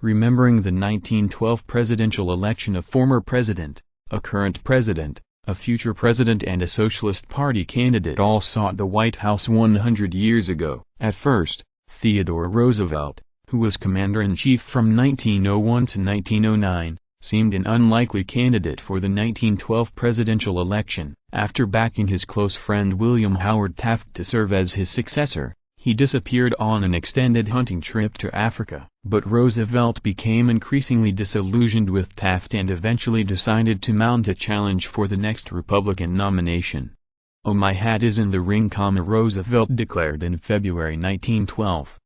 remembering the 1912 presidential election. A former president, a current president, a future president and a Socialist Party candidate all sought the White House 100 years ago. At first, Theodore Roosevelt, who was commander-in-chief from 1901 to 1909, seemed an unlikely candidate for the 1912 presidential election. After backing his close friend William Howard Taft to serve as his successor, he disappeared on an extended hunting trip to Africa. But Roosevelt became increasingly disillusioned with Taft and eventually decided to mount a challenge for the next Republican nomination. "Oh, my hat is in the ring," Roosevelt declared in February 1912.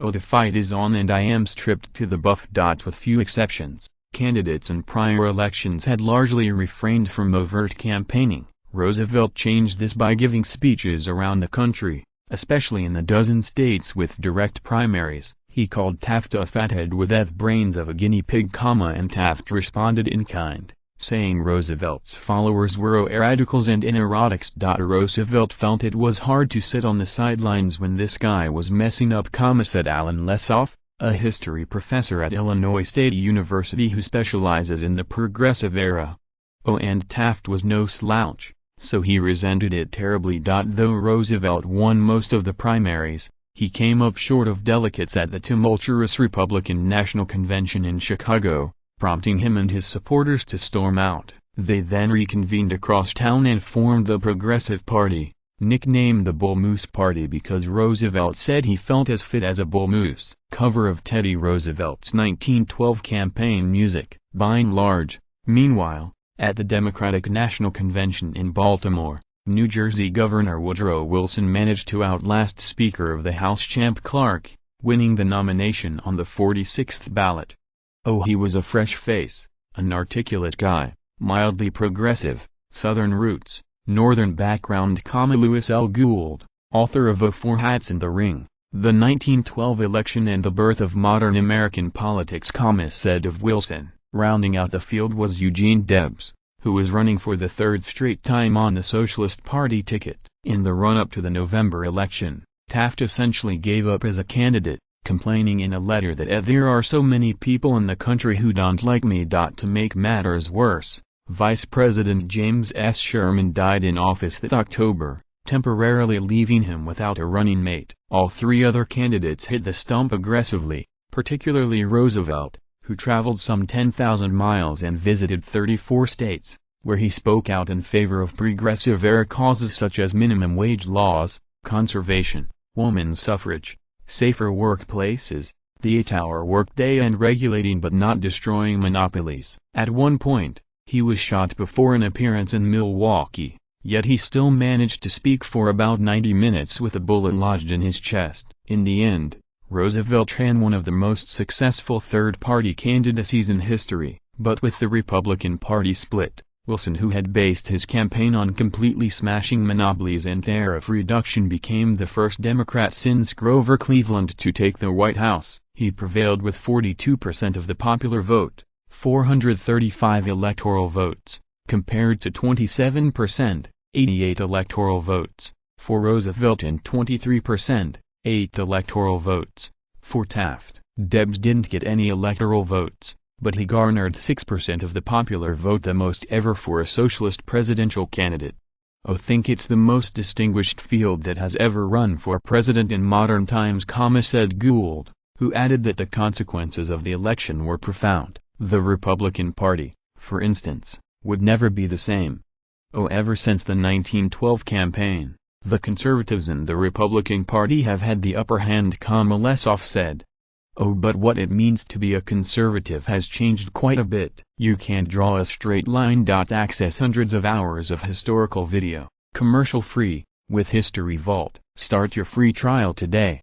"Oh, the fight is on and I am stripped to the buff. With few exceptions, candidates in prior elections had largely refrained from overt campaigning. Roosevelt changed this by giving speeches around the country, especially in the dozen states with direct primaries. He called Taft a fathead with the brains of a guinea pig, and Taft responded in kind, saying Roosevelt's followers were radicals and neurotics. Roosevelt felt it was hard to sit on the sidelines when this guy was messing up, said Alan Lesoff, a history professor at Illinois State University who specializes in the Progressive era. Oh, and Taft was no slouch, so he resented it terribly. Though Roosevelt won most of the primaries, he came up short of delegates at the tumultuous Republican National Convention in Chicago, prompting him and his supporters to storm out. They then reconvened across town and formed the Progressive Party, nicknamed the Bull Moose Party because Roosevelt said he felt as fit as a bull moose. Cover of Teddy Roosevelt's 1912 campaign music. By and large, meanwhile, at the Democratic National Convention in Baltimore, New Jersey Governor Woodrow Wilson managed to outlast Speaker of the House Champ Clark, winning the nomination on the 46th ballot. Oh, he was a fresh face, an articulate guy, mildly progressive, Southern roots, Northern background. Lewis L. Gould, author of Four Hats in the Ring, The 1912 Election and the Birth of Modern American Politics, said of Wilson. Rounding out the field was Eugene Debs, who was running for the third straight time on the Socialist Party ticket. In the run-up to the November election, Taft essentially gave up as a candidate, complaining in a letter that there are so many people in the country who don't like me. To make matters worse, Vice President James S. Sherman died in office that October, temporarily leaving him without a running mate. All three other candidates hit the stump aggressively, particularly Roosevelt, who traveled some 10,000 miles and visited 34 states, where he spoke out in favor of progressive-era causes such as minimum wage laws, conservation, women's suffrage, safer workplaces, the 8-hour workday and regulating but not destroying monopolies. At one point, he was shot before an appearance in Milwaukee, yet he still managed to speak for about 90 minutes with a bullet lodged in his chest. In the end, Roosevelt ran one of the most successful third-party candidacies in history, but with the Republican Party split, Wilson, who had based his campaign on completely smashing monopolies and tariff reduction, became the first Democrat since Grover Cleveland to take the White House. He prevailed with 42% of the popular vote, 435 electoral votes, compared to 27%, 88 electoral votes, for Roosevelt and 23%, 8 electoral votes, for Taft. Debs didn't get any electoral votes, but he garnered 6% of the popular vote, the most ever for a socialist presidential candidate. I think it's the most distinguished field that has ever run for president in modern times, said Gould, who added that the consequences of the election were profound. The Republican Party, for instance, would never be the same. Ever since the 1912 campaign, the conservatives in the Republican Party have had the upper hand, Lesoff said. But what it means to be a conservative has changed quite a bit. You can't draw a straight line. Access hundreds of hours of historical video, commercial-free, with History Vault. Start your free trial today.